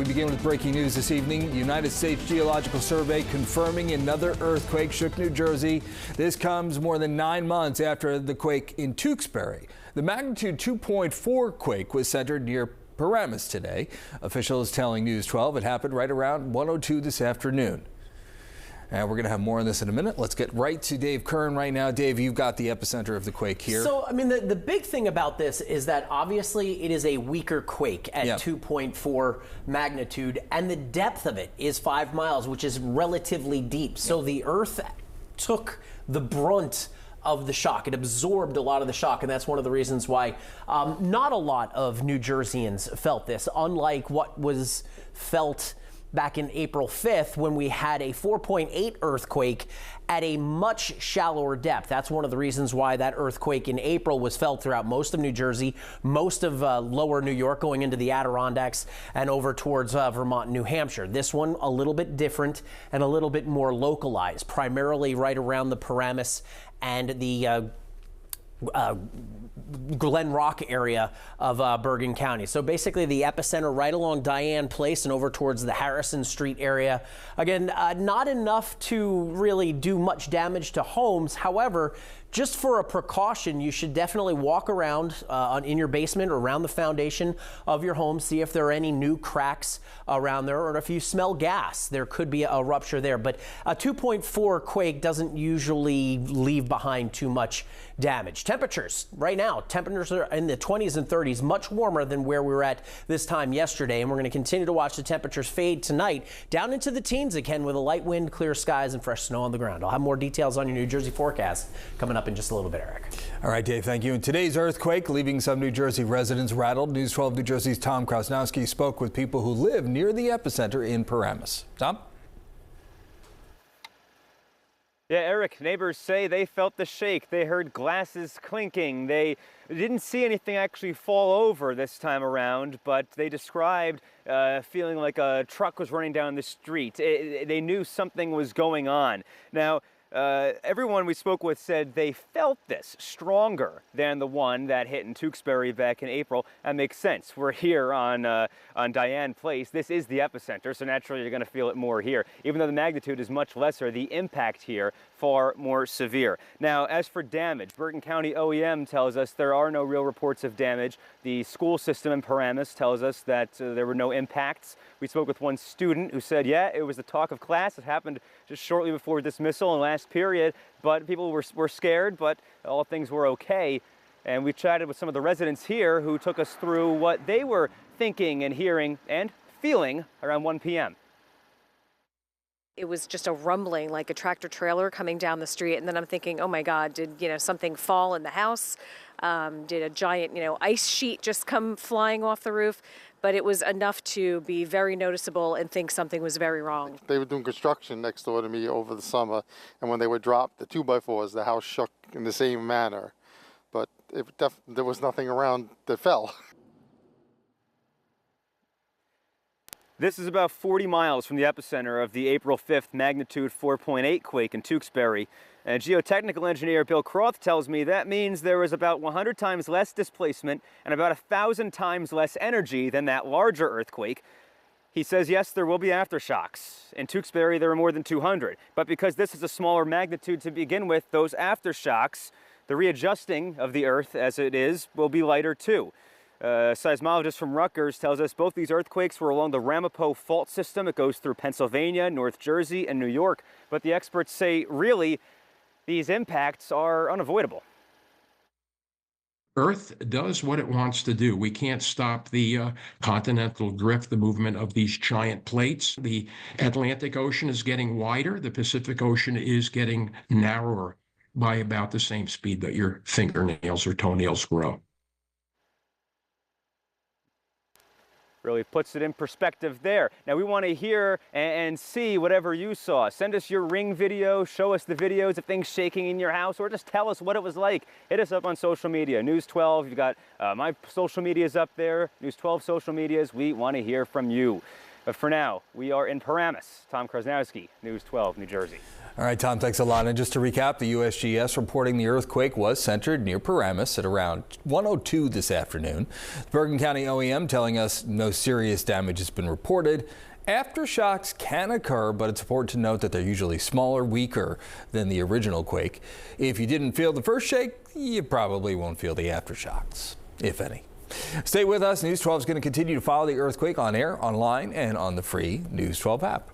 We begin with breaking news this evening. United States Geological Survey confirming another earthquake shook New Jersey. This comes more than 9 months after the quake in Tewksbury. The magnitude 2.4 quake was centered near Paramus today. Officials telling News 12 it happened right around 1:02 this afternoon. And we're going to have more on this in a minute. Let's get right to Dave Kern right now. Dave, you've got the epicenter of the quake here. So, I mean, the big thing about this is that obviously it is a weaker quake at 2.4 magnitude, and the depth of it is 5 miles, which is relatively deep. So the earth took the brunt of the shock. It absorbed a lot of the shock, and that's one of the reasons why not a lot of New Jerseyans felt this, unlike what was felt back in April 5th when we had a 4.8 earthquake at a much shallower depth. That's one of the reasons why that earthquake in April was felt throughout most of New Jersey, most of lower New York going into the Adirondacks and over towards Vermont and New Hampshire. This one a little bit different and a little bit more localized, primarily right around the Paramus and the Glen Rock area of Bergen County. So basically the epicenter right along Diane Place and over towards the Harrison Street area. Again, not enough to really do much damage to homes. However, just for a precaution, you should definitely walk around in your basement or around the foundation of your home, see if there are any new cracks around there, or if you smell gas, there could be a rupture there. But a 2.4 quake doesn't usually leave behind too much damage. Temperatures right now, temperatures are in the 20s and 30s, much warmer than where we were at this time yesterday. And we're going to continue to watch the temperatures fade tonight down into the teens again with a light wind, clear skies, and fresh snow on the ground. I'll have more details on your New Jersey forecast coming up in just a little bit, Eric. All right, Dave, thank you. And today's earthquake leaving some New Jersey residents rattled. News 12 New Jersey's Tom Krasnowski spoke with people who live near the epicenter in Paramus. Tom? Yeah, Eric, neighbors say they felt the shake. They heard glasses clinking. They didn't see anything actually fall over this time around, but they described feeling like a truck was running down the street. They knew something was going on. Now, everyone we spoke with said they felt this stronger than the one that hit in Tewksbury back in April. That makes sense. We're here on Diane Place. This is the epicenter, so naturally you're going to feel it more here. Even though the magnitude is much lesser, the impact here far more severe. Now, as for damage, Bergen County OEM tells us there are no real reports of damage. The school system in Paramus tells us that there were no impacts. We spoke with one student who said, yeah, it was the talk of class. It happened just shortly before dismissal and last period, but people were scared, but all things were okay. And we chatted with some of the residents here who took us through what they were thinking and hearing and feeling around 1 p.m. It was just a rumbling, like a tractor trailer coming down the street. And then I'm thinking, oh my God, did something fall in the house? Did a giant, ice sheet just come flying off the roof? But it was enough to be very noticeable and think something was very wrong. They were doing construction next door to me over the summer, and when they were dropped, the 2x4s, the house shook in the same manner. But there was nothing around that fell. This is about 40 miles from the epicenter of the April 5th magnitude 4.8 quake in Tewksbury. And geotechnical engineer Bill Croth tells me that means there was about 100 times less displacement and about 1,000 times less energy than that larger earthquake. He says, yes, there will be aftershocks. In Tewksbury, there are more than 200. But because this is a smaller magnitude to begin with, those aftershocks, the readjusting of the earth as it is, will be lighter too. A seismologist from Rutgers tells us both these earthquakes were along the Ramapo fault system. It goes through Pennsylvania, North Jersey, and New York. But the experts say, really, these impacts are unavoidable. Earth does what it wants to do. We can't stop the continental drift, the movement of these giant plates. The Atlantic Ocean is getting wider. The Pacific Ocean is getting narrower by about the same speed that your fingernails or toenails grow. Really puts it in perspective there. Now we want to hear and see whatever you saw. Send us your ring video, show us the videos of things shaking in your house, or just tell us what it was like. Hit us up on social media. News 12, you've got my social medias up there, News 12 social medias. We want to hear from you. But for now, we are in Paramus. Tom Krasnowski, News 12, New Jersey. All right, Tom, thanks a lot. And just to recap, the USGS reporting the earthquake was centered near Paramus at around 1:02 this afternoon. The Bergen County OEM telling us no serious damage has been reported. Aftershocks can occur, but it's important to note that they're usually smaller, weaker than the original quake. If you didn't feel the first shake, you probably won't feel the aftershocks, if any. Stay with us. News 12 is going to continue to follow the earthquake on air, online, and on the free News 12 app.